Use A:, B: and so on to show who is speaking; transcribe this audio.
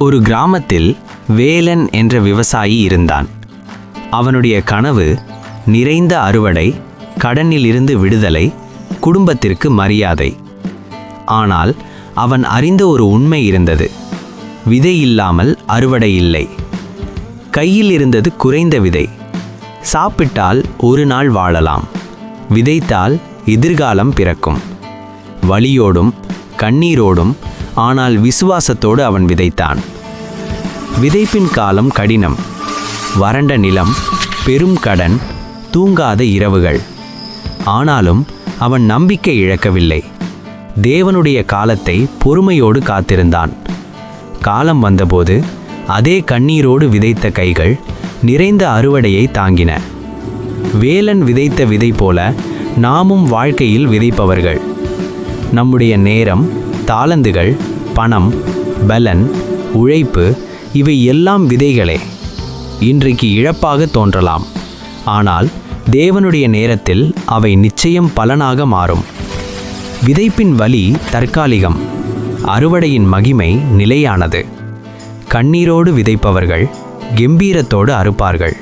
A: ஒரு கிராமத்தில் வேலன் என்ற விவசாயி இருந்தான். அவனுடைய கனவு நிறைந்த அறுவடை, கடனிலிருந்து விடுதலை, குடும்பத்திற்கு மரியாதை. ஆனால் அவன் அறிந்த ஒரு உண்மை இருந்தது. விதை இல்லாமல் அறுவடை இல்லை. கையில் இருந்தது குறைந்த விதை. சாப்பிட்டால் ஒரு நாள் வாழலாம், விதைத்தால் எதிர்காலம் பிறக்கும். வலியோடும் கண்ணீரோடும் ஆனால் விசுவாசத்தோடு அவன் விதைத்தான். விதைப்பின் காலம் கடினம். வறண்ட நிலம், பெரும் கடன், தூங்காத இரவுகள். ஆனாலும் அவன் நம்பிக்கை இழக்கவில்லை. தேவனுடைய காலத்தை பொறுமையோடு காத்திருந்தான். காலம் வந்தபோது அதே கண்ணீரோடு விதைத்த கைகள் நிறைந்த அறுவடையை தாங்கின. வேலன் விதைத்த விதை போல நாமும் வாழ்க்கையில் விதைப்பவர்கள். நம்முடைய நேரம், தாளந்துகள், பணம், பலன், உழைப்பு இவை எல்லாம் விதைகளே. இன்றைக்கு இழப்பாக தோன்றலாம், ஆனால் தேவனுடைய நேரத்தில் அவை நிச்சயம் பலனாக மாறும். விதைப்பின் வலி தற்காலிகம், அறுவடையின் மகிமை நிலையானது. கண்ணீரோடு விதைப்பவர்கள் கெம்பீரத்தோடு அறுப்பார்கள்.